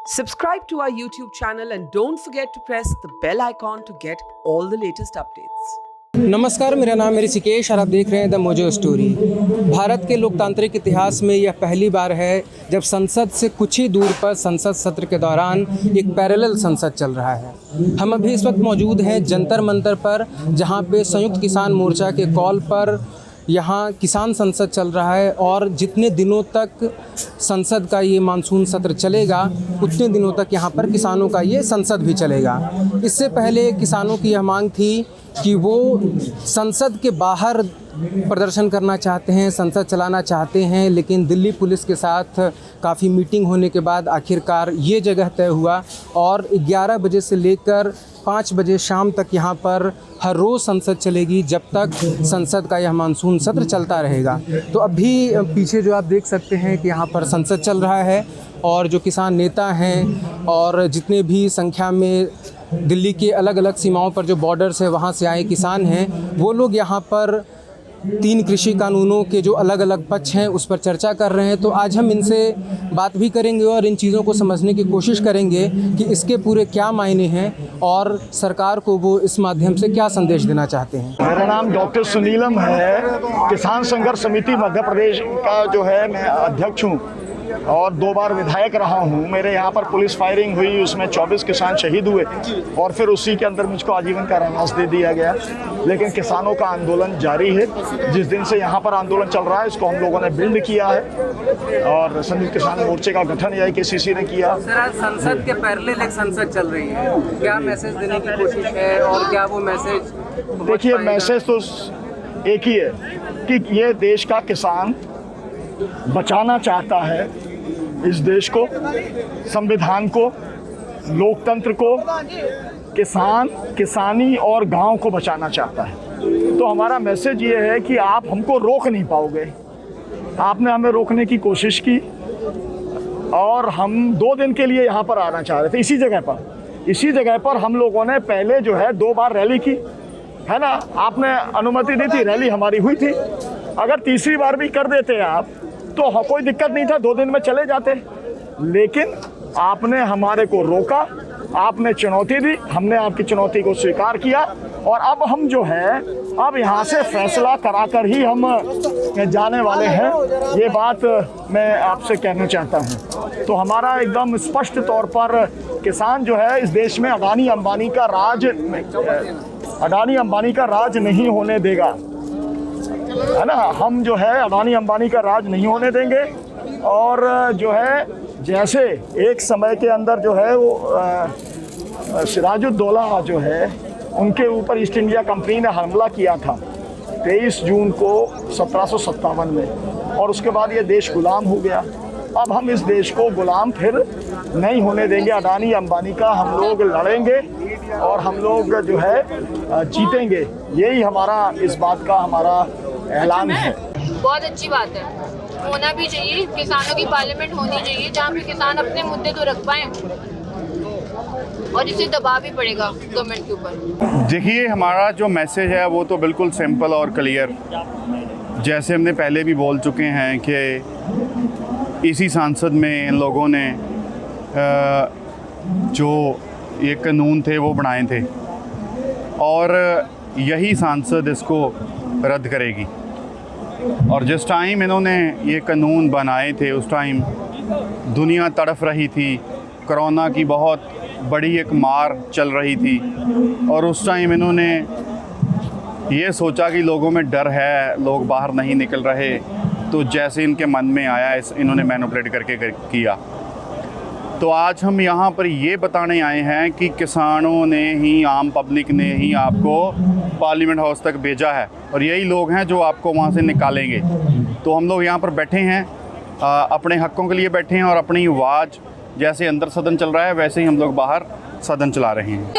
Subscribe to our YouTube channel and don't forget to press the bell icon to get all the latest updates. नमस्कार, मेरा नाम है ऋषिकेश और आप देख रहे हैं द मोजो स्टोरी। भारत के लोकतांत्रिक इतिहास में यह पहली बार है जब संसद से कुछ ही दूर पर संसद सत्र के दौरान एक पैरेलल संसद चल रहा है। हम अभी इस वक्त मौजूद हैं जंतर मंतर पर, जहां पे संयुक्त किसान मोर्चा के कॉल पर यहाँ किसान संसद चल रहा है और जितने दिनों तक संसद का ये मानसून सत्र चलेगा उतने दिनों तक यहाँ पर किसानों का ये संसद भी चलेगा। इससे पहले किसानों की यह मांग थी कि वो संसद के बाहर प्रदर्शन करना चाहते हैं, संसद चलाना चाहते हैं, लेकिन दिल्ली पुलिस के साथ काफ़ी मीटिंग होने के बाद आखिरकार ये जगह तय हुआ और 11 बजे से लेकर 5 बजे शाम तक यहाँ पर हर रोज़ संसद चलेगी जब तक संसद का यह मानसून सत्र चलता रहेगा। तो अभी पीछे जो आप देख सकते हैं कि यहाँ पर संसद चल रहा है और जो किसान नेता हैं और जितने भी संख्या में दिल्ली के अलग अलग सीमाओं पर जो बॉर्डर्स है वहाँ से आए किसान हैं, वो लोग यहाँ पर 3 कृषि कानूनों के जो अलग अलग पक्ष हैं उस पर चर्चा कर रहे हैं। तो आज हम इनसे बात भी करेंगे और इन चीज़ों को समझने की कोशिश करेंगे कि इसके पूरे क्या मायने हैं और सरकार को वो इस माध्यम से क्या संदेश देना चाहते हैं। मेरा नाम डॉक्टर सुनीलम है। किसान संघर्ष समिति मध्य प्रदेश का जो है मैं अध्यक्ष हूँ और 2 बार विधायक रहा हूँ। मेरे यहाँ पर पुलिस फायरिंग हुई, उसमें 24 किसान शहीद हुए और फिर उसी के अंदर मुझको आजीवन कारावास दे दिया गया। लेकिन किसानों का आंदोलन जारी है। जिस दिन से यहाँ पर आंदोलन चल रहा है इसको हम लोगों ने बिल्ड किया है और संयुक्त किसान मोर्चे का गठन AIKCC ने किया। सर, आज संसद के पैरेलल एक संसद चल रही है, क्या मैसेज देने की कोशिश है और क्या वो मैसेज? देखिए, मैसेज तो एक ही है कि ये देश का किसान बचाना चाहता है, इस देश को, संविधान को, लोकतंत्र को, किसानी और गांव को बचाना चाहता है। तो हमारा मैसेज ये है कि आप हमको रोक नहीं पाओगे। आपने हमें रोकने की कोशिश की और हम 2 दिन के लिए यहाँ पर आना चाह रहे थे। इसी जगह पर हम लोगों ने पहले जो है 2 बार रैली की है ना, आपने अनुमति दी थी, रैली हमारी हुई थी। अगर तीसरी बार भी कर देते आप तो कोई दिक्कत नहीं था, 2 दिन में चले जाते। लेकिन आपने हमारे को रोका, आपने चुनौती दी, हमने आपकी चुनौती को स्वीकार किया और अब हम जो है अब यहाँ से फैसला कराकर ही हम जाने वाले हैं। ये बात मैं आपसे कहना चाहता हूँ। तो हमारा एकदम स्पष्ट तौर पर किसान जो है इस देश में अडानी अंबानी का राज नहीं होने देगा, है ना। हम जो है अडानी अंबानी का राज नहीं होने देंगे और जो है जैसे एक समय के अंदर जो है वो सिराजुद्दौला जो है उनके ऊपर ईस्ट इंडिया कंपनी ने हमला किया था 23 जून को 1757 में और उसके बाद ये देश गुलाम हो गया। अब हम इस देश को गुलाम फिर नहीं होने देंगे अडानी अंबानी का। हम लोग लड़ेंगे और हम लोग जो है जीतेंगे। यही हमारा इस बात का हमारा ऐलान है। बहुत अच्छी बात है, होना भी चाहिए। किसानों की पार्लियामेंट होनी चाहिए जहाँ पे किसान अपने मुद्दे तो रख पाएं और इसे दबाव भी पड़ेगा गवर्नमेंट के ऊपर। देखिए, हमारा जो मैसेज है वो तो बिल्कुल सिंपल और क्लियर, जैसे हमने पहले भी बोल चुके हैं कि इसी सांसद में इन लोगों ने जो ये कानून थे वो बनाए थे और यही सांसद इसको रद्द करेगी। और जिस टाइम इन्होंने ये कानून बनाए थे उस टाइम दुनिया तड़फ रही थी, कोरोना की बहुत बड़ी एक मार चल रही थी और उस टाइम इन्होंने ये सोचा कि लोगों में डर है, लोग बाहर नहीं निकल रहे, तो जैसे इनके मन में आया इन्होंने मैनिपुलेट करके किया। तो आज हम यहाँ पर ये बताने आए हैं कि किसानों ने ही, आम पब्लिक ने ही आपको पार्लियामेंट हाउस तक भेजा है और यही लोग हैं जो आपको वहाँ से निकालेंगे। तो हम लोग यहाँ पर बैठे हैं, अपने हकों के लिए बैठे हैं और अपनी आवाज़, जैसे अंदर सदन चल रहा है वैसे ही हम लोग बाहर सदन चला रहे हैं।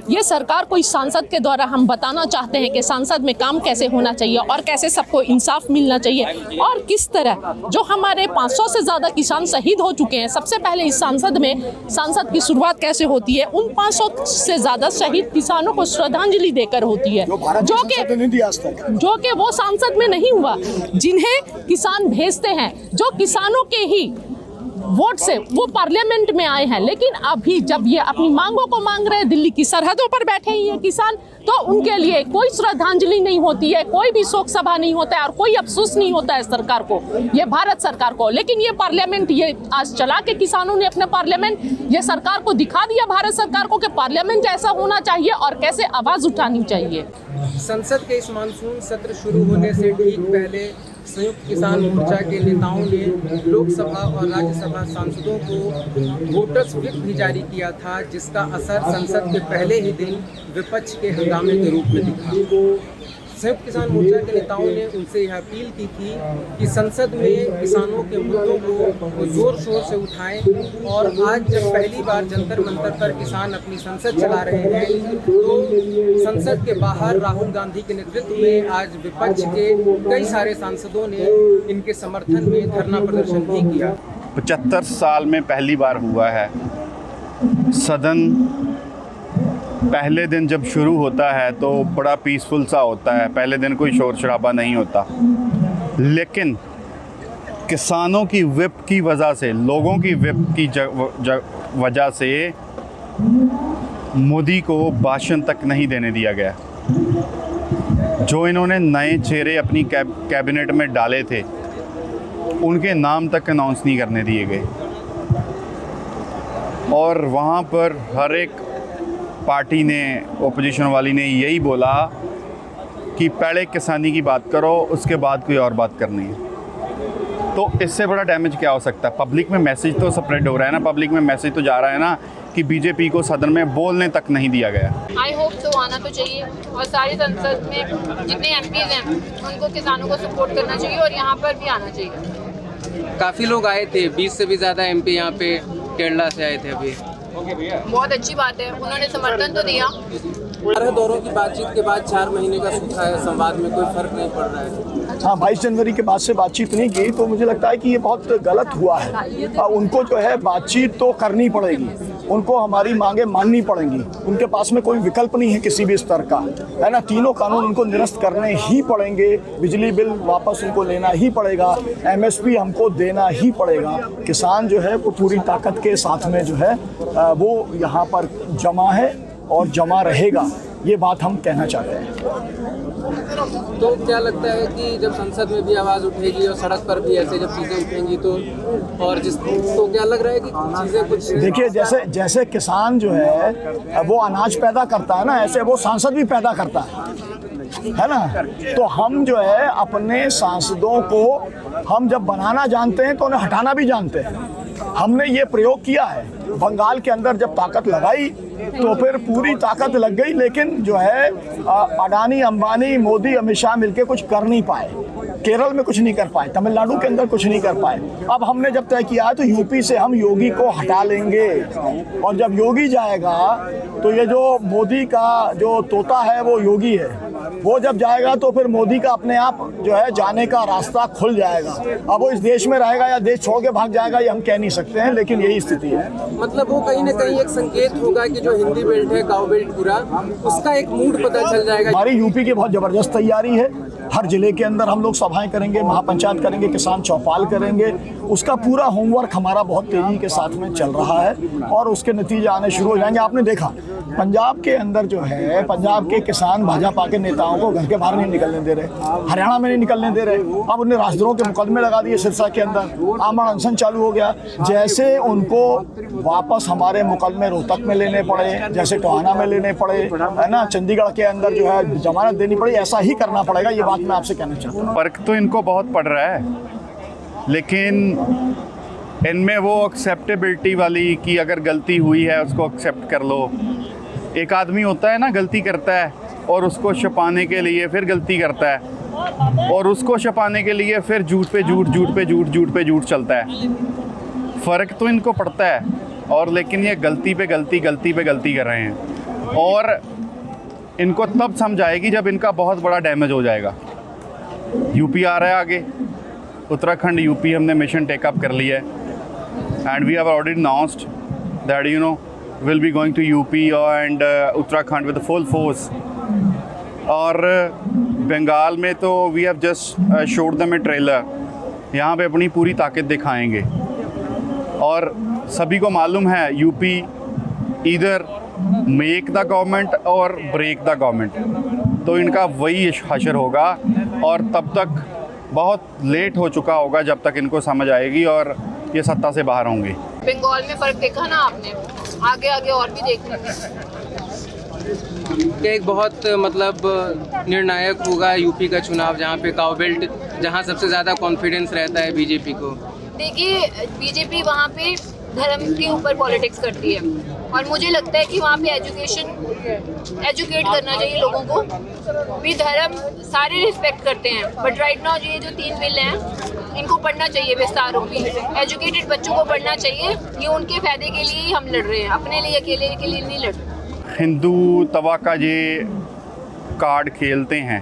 ये सरकार को इस सांसद के द्वारा हम बताना चाहते हैं कि सांसद में काम कैसे होना चाहिए और कैसे सबको इंसाफ मिलना चाहिए और किस तरह जो हमारे 500 से ज़्यादा किसान शहीद हो चुके हैं। सबसे पहले इस सांसद की शुरुआत कैसे होती है, उन 500 से ज़्यादा शहीद किसानों को श्रद्धांजलि देकर होती है, जो कि वो सांसद में नहीं हुआ, जिन्हें किसान भेजते हैं, जो किसानों के ही वोट से वो पार्लियामेंट में आए हैं, लेकिन अभी जब ये अपनी मांगों को मांग रहे हैं, दिल्ली की सरहदों पर बैठे ही हैं किसान, तो उनके लिए कोई श्रद्धांजलि नहीं होती है, कोई भी शोक सभा नहीं होता है और कोई अफसोस नहीं होता है सरकार को, ये भारत सरकार को। लेकिन ये पार्लियामेंट ये आज चला के किसानों ने अपना पार्लियामेंट ये सरकार को दिखा दिया, भारत सरकार को, कि पार्लियामेंट ऐसा होना चाहिए और कैसे आवाज उठानी चाहिए। संसद के इस मानसून सत्र शुरू होने से ठीक पहले संयुक्त किसान मोर्चा के नेताओं ने लोकसभा और राज्यसभा सांसदों को वोटर्स व्हिप भी जारी किया था, जिसका असर संसद के पहले ही दिन विपक्ष के हंगामे के रूप में दिखा। संयुक्त किसान मोर्चा के नेताओं ने उनसे यह अपील की थी कि संसद में किसानों के मुद्दों को जोर शोर से उठाएं, और आज जब पहली बार जंतर मंतर पर किसान अपनी संसद चला रहे हैं, तो संसद के बाहर राहुल गांधी के नेतृत्व में आज विपक्ष के कई सारे सांसदों ने इनके समर्थन में धरना प्रदर्शन भी किया। 75 साल में पहली बार हुआ है सदन पहले दिन जब शुरू होता है तो बड़ा पीसफुल सा होता है, पहले दिन कोई शोर शराबा नहीं होता, लेकिन किसानों की व्हिप की वजह से, लोगों की व्हिप की वजह से मोदी को भाषण तक नहीं देने दिया गया। जो इन्होंने नए चेहरे अपनी कैबिनेट में डाले थे उनके नाम तक अनाउंस नहीं करने दिए गए, और वहाँ पर हर एक पार्टी ने, ओपोजिशन वाली ने यही बोला कि पहले किसानी की बात करो, उसके बाद कोई और बात करनी है। तो इससे बड़ा डैमेज क्या हो सकता है? पब्लिक में मैसेज तो स्प्रेड हो रहा है ना, पब्लिक में मैसेज तो जा रहा है ना कि बीजेपी को सदन में बोलने तक नहीं दिया गया। आई होप तो आना तो चाहिए, और सारी संसद में जितने एमपीज हैं उनको किसानों को सपोर्ट करना चाहिए और यहाँ पर भी आना चाहिए। काफ़ी लोग आए थे, 20 से भी ज़्यादा एमपी यहाँ पे केरला से आए थे अभी। बहुत अच्छी बात है, उन्होंने समर्थन तो दिया। 12 दौरों की बातचीत के बाद 4 महीने का सूखा है, संवाद में कोई फर्क नहीं पड़ रहा है। हाँ, 22 जनवरी के बाद से बातचीत नहीं की, तो मुझे लगता है कि ये बहुत गलत हुआ है। उनको जो है बातचीत तो करनी पड़ेगी, उनको हमारी मांगे माननी पड़ेंगी, उनके पास में कोई विकल्प नहीं है किसी भी स्तर का, है ना। तीनों कानून उनको निरस्त करने ही पड़ेंगे, बिजली बिल वापस उनको लेना ही पड़ेगा, MSP हमको देना ही पड़ेगा। किसान जो है वो पूरी ताकत के साथ में जो है वो यहाँ पर जमा है और जमा रहेगा, ये बात हम कहना चाहते हैं। तो क्या लगता है कि जब संसद में भी आवाज़ उठेगी और सड़क पर भी ऐसे जब चीज़ें उठेंगी तो क्या लग रहा है कि चीज़ें कुछ, देखिए जैसे किसान जो है वो अनाज पैदा करता है ना, ऐसे वो सांसद भी पैदा करता है ना। तो हम जो है अपने सांसदों को हम जब बनाना जानते हैं तो उन्हें हटाना भी जानते हैं। हमने ये प्रयोग किया है, बंगाल के अंदर जब ताकत लगाई तो फिर पूरी ताकत लग गई, लेकिन जो है अडानी, अंबानी, मोदी, अमित शाह मिलके कुछ कर नहीं पाए। केरल में कुछ नहीं कर पाए, तमिलनाडु के अंदर कुछ नहीं कर पाए। अब हमने जब तय किया है तो यूपी से हम योगी को हटा लेंगे, और जब योगी जाएगा तो ये जो मोदी का जो तोता है वो योगी है, वो जब जाएगा तो फिर मोदी का अपने आप जो है जाने का रास्ता खुल जाएगा। अब वो इस देश में रहेगा या देश छोड़ के भाग जाएगा ये हम कह नहीं सकते हैं, लेकिन यही स्थिति है। मतलब वो कहीं ना कहीं एक संकेत होगा कि जो हिंदी बेल्ट है, गाँव बेल्ट पूरा, उसका एक मूड पता चल जाएगा। हमारी यूपी की बहुत ज़बरदस्त तैयारी है, हर जिले के अंदर हम लोग सभाएं करेंगे, महापंचायत करेंगे, किसान चौपाल करेंगे, उसका पूरा होमवर्क हमारा बहुत तेजी के साथ में चल रहा है और उसके नतीजे आने शुरू हो जाएंगे। आपने देखा पंजाब के अंदर जो है, पंजाब के किसान भाजपा के नेताओं को घर के बाहर नहीं निकलने दे रहे, हरियाणा में नहीं निकलने दे रहे। अब उन्हें राजद्रोह के मुकदमे लगा दिए, सिरसा के अंदर आमरण अनशन चालू हो गया। जैसे उनको वापस हमारे मुकदमे रोहतक में लेने पड़े, जैसे टोहाना में लेने पड़े, है ना, चंडीगढ़ के अंदर जो है जमानत देनी पड़ी, ऐसा ही करना पड़ेगा। ये बात मैं आपसे कहना चाहता हूँ। फर्क तो इनको बहुत पड़ रहा है, लेकिन इनमें वो एक्सेप्टेबिलिटी वाली कि अगर गलती हुई है उसको एक्सेप्ट कर लो। एक आदमी होता है ना, गलती करता है और उसको छुपाने के लिए फिर गलती करता है, और उसको छुपाने के लिए फिर झूठ पे झूठ, झूठ पे झूठ, झूठ पे झूठ चलता है। फ़र्क तो इनको पड़ता है, और लेकिन ये गलती पे गलती, गलती पे गलती कर रहे हैं, और इनको तब समझ आएगी जब इनका बहुत बड़ा डैमेज हो जाएगा। यूपी आ रहा है आगे, उत्तराखंड यूपी हमने मिशन टेकअप कर लिया है, and we have already announced that you know will be going to UP and Uttarakhand with full force. और बंगाल में तो we have just showed them a trailer, यहाँ पे अपनी पूरी ताकत दिखाएंगे। और सभी को मालूम है यूपी इधर मेक द गवर्नमेंट और ब्रेक द गवर्नमेंट, तो इनका वही हशर होगा और तब तक बहुत लेट हो चुका होगा जब तक इनको समझ आएगी और ये सत्ता से बाहर होंगे। बंगाल में फ़र्क देखा ना आपने, आगे आगे और भी देखेंगे। एक बहुत मतलब निर्णायक होगा यूपी का चुनाव, जहाँ पे काउ बेल्ट, जहाँ सबसे ज़्यादा कॉन्फिडेंस रहता है बीजेपी को। देखिए बीजेपी वहाँ पे धर्म के ऊपर पॉलिटिक्स करती है और मुझे लगता है कि वहाँ पे एजुकेट करना चाहिए लोगों को भी। धर्म सारे रिस्पेक्ट करते हैं बट राइट नाउ ये जो 3 बिल हैं इनको पढ़ना चाहिए विस्तारों में। एजुकेटेड बच्चों को पढ़ना चाहिए, ये उनके फायदे के लिए ही हम लड़ रहे हैं, अपने लिए अकेले के लिए नहीं लड़ रहे। हिंदू तवा का ये कार्ड खेलते हैं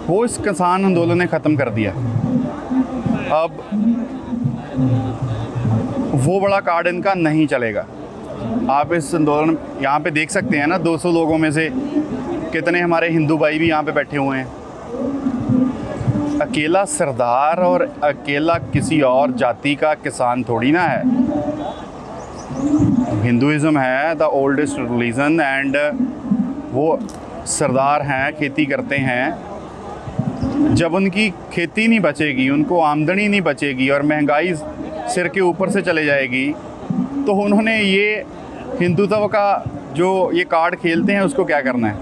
वो इस किसान आंदोलन ने ख़त्म कर दिया। अब वो बड़ा कार्ड इनका नहीं चलेगा। आप इस आंदोलन यहाँ पे देख सकते हैं ना, 200 लोगों में से कितने हमारे हिंदू भाई भी यहाँ पे बैठे हुए हैं। अकेला सरदार और अकेला किसी और जाति का किसान थोड़ी ना है। हिंदुइज़्म है द ओल्डेस्ट रिलीजन एंड वो सरदार हैं, खेती करते हैं। जब उनकी खेती नहीं बचेगी, उनको आमदनी नहीं बचेगी और महंगाई सिर के ऊपर से चले जाएगी, तो उन्होंने ये हिंदुत्व का जो ये कार्ड खेलते हैं उसको क्या करना है।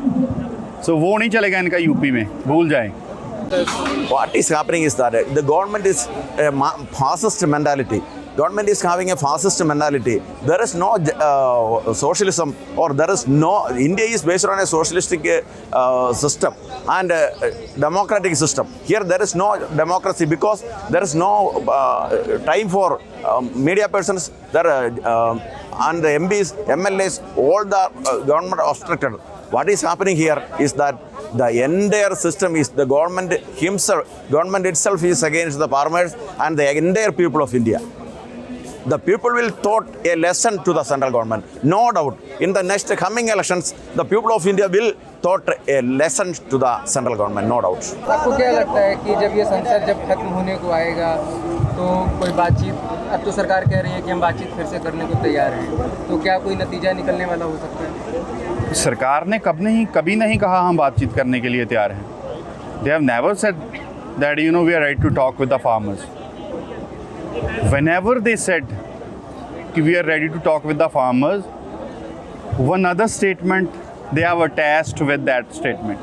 सो वो नहीं चलेगा इनका यूपी में, भूल जाएं। What is happening is that the government is a fascist mentality. Government is having a fascist mentality. There is no socialism, or there is no. India is based on a socialistic system and democratic system. Here there is no democracy because there is no time for media persons. There and the MPs, MLAs, all the government obstructed. What is happening here is that the entire system is the government himself. Government itself is against the farmers and the entire people of India. The people will taught a lesson to the central government, no doubt. In the next coming elections, the people of India will taught a lesson to the central government, no doubt. आपको क्या लगता है कि जब ये संसद जब खत्म होने को आएगा तो कोई बातचीत, अब तो सरकार कह रही है कि हम बातचीत फिर से करने को तैयार हैं, तो क्या कोई नतीजा निकलने वाला हो सकता है? सरकार ने कभी नहीं कहा हम बातचीत करने के लिए तैयार हैं। They have never said that we are ready to talk with the farmers. Whenever they said कि we are ready to talk with the farmers, one other statement they have attached with that statement,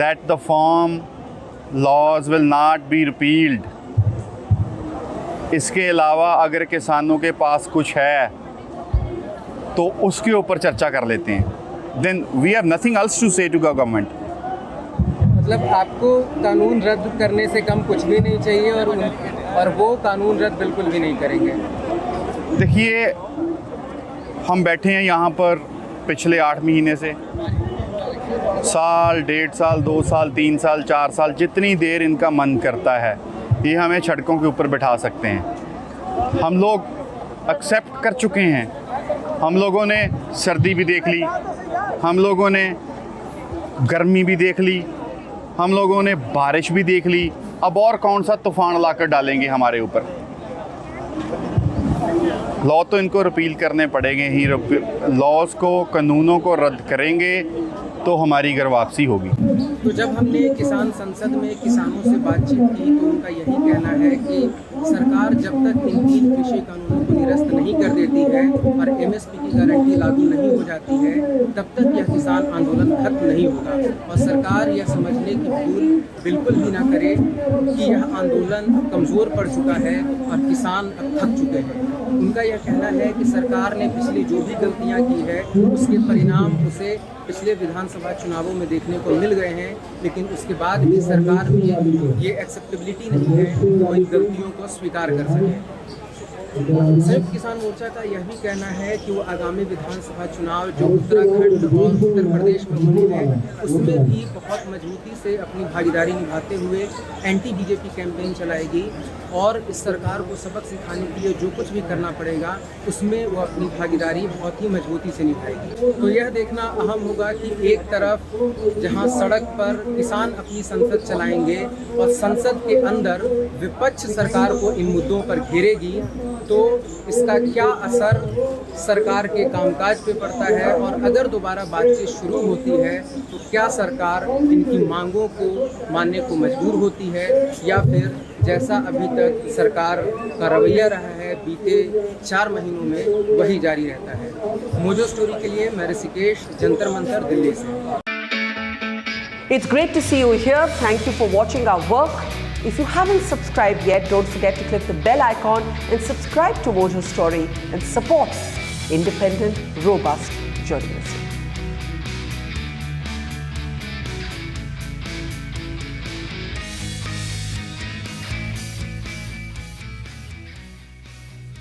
that the farm laws will not be repealed. इसके अलावा अगर किसानों के पास कुछ है तो उसके ऊपर चर्चा कर लेते हैं। Then we have nothing else to say to the government. मतलब आपको कानून रद्द करने से कम कुछ भी नहीं चाहिए और वो कानून रद्द बिल्कुल भी नहीं करेंगे। देखिए, हम बैठे हैं यहाँ पर पिछले 8 महीने से, साल, 1.5 साल, 2 साल, 3 साल, 4 साल, जितनी देर इनका मन करता है ये हमें सड़कों के ऊपर बिठा सकते हैं। हम लोग एक्सेप्ट कर चुके हैं। हम लोगों ने सर्दी भी देख ली, हम लोगों ने गर्मी भी देख ली, हम लोगों ने बारिश भी देख ली। अब और कौन सा तूफ़ान लाकर डालेंगे हमारे ऊपर। लॉ तो इनको रिपील करने पड़ेंगे ही। लॉज को, कानूनों को रद्द करेंगे तो हमारी घर वापसी होगी। तो जब हमने किसान संसद में किसानों से बातचीत की तो उनका यही कहना है कि सरकार जब तक इन 3 कृषि कानूनों को निरस्त नहीं कर देती है और MSP की गारंटी लागू नहीं हो जाती है तब तक यह किसान आंदोलन खत्म नहीं होगा। और सरकार यह समझने की भूल बिल्कुल भी ना करे कि यह आंदोलन कमज़ोर पड़ चुका है और किसान अब थक चुके हैं। उनका यह कहना है कि सरकार ने पिछली जो भी गलतियाँ की है उसके परिणाम उसे पिछले विधानसभा चुनावों में देखने को मिल गए हैं, लेकिन उसके बाद भी सरकार में ये एक्सेप्टेबिलिटी नहीं है कि वो इन गलतियों को स्वीकार कर सके। संयुक्त किसान मोर्चा का यह भी कहना है कि वो आगामी विधानसभा चुनाव जो उत्तराखंड और उत्तर प्रदेश में होने हैं उसमें भी बहुत मजबूती से अपनी भागीदारी निभाते हुए एंटी बीजेपी कैंपेन चलाएगी और इस सरकार को सबक सिखाने के लिए जो कुछ भी करना पड़ेगा उसमें वो अपनी भागीदारी बहुत ही मजबूती से निभाएगी। तो यह देखना अहम होगा कि एक तरफ जहां सड़क पर किसान अपनी संसद चलाएंगे और संसद के अंदर विपक्ष सरकार को इन मुद्दों पर घेरेगी, तो इसका क्या असर सरकार के कामकाज पे पड़ता है और अगर दोबारा बातचीत शुरू होती है तो क्या सरकार इनकी मांगों को मानने को मजबूर होती है या फिर जैसा अभी तक सरकार का रवैया रहा है बीते 4 महीनों में वही जारी रहता है। मोजो स्टोरी के लिए मैं ऋषिकेश, जंतर मंतर, दिल्ली से। It's great to see you here. Thank you for watching our work. If you haven't subscribed yet, don't forget to click the bell icon and subscribe to Mojo Story and support independent, robust journalism.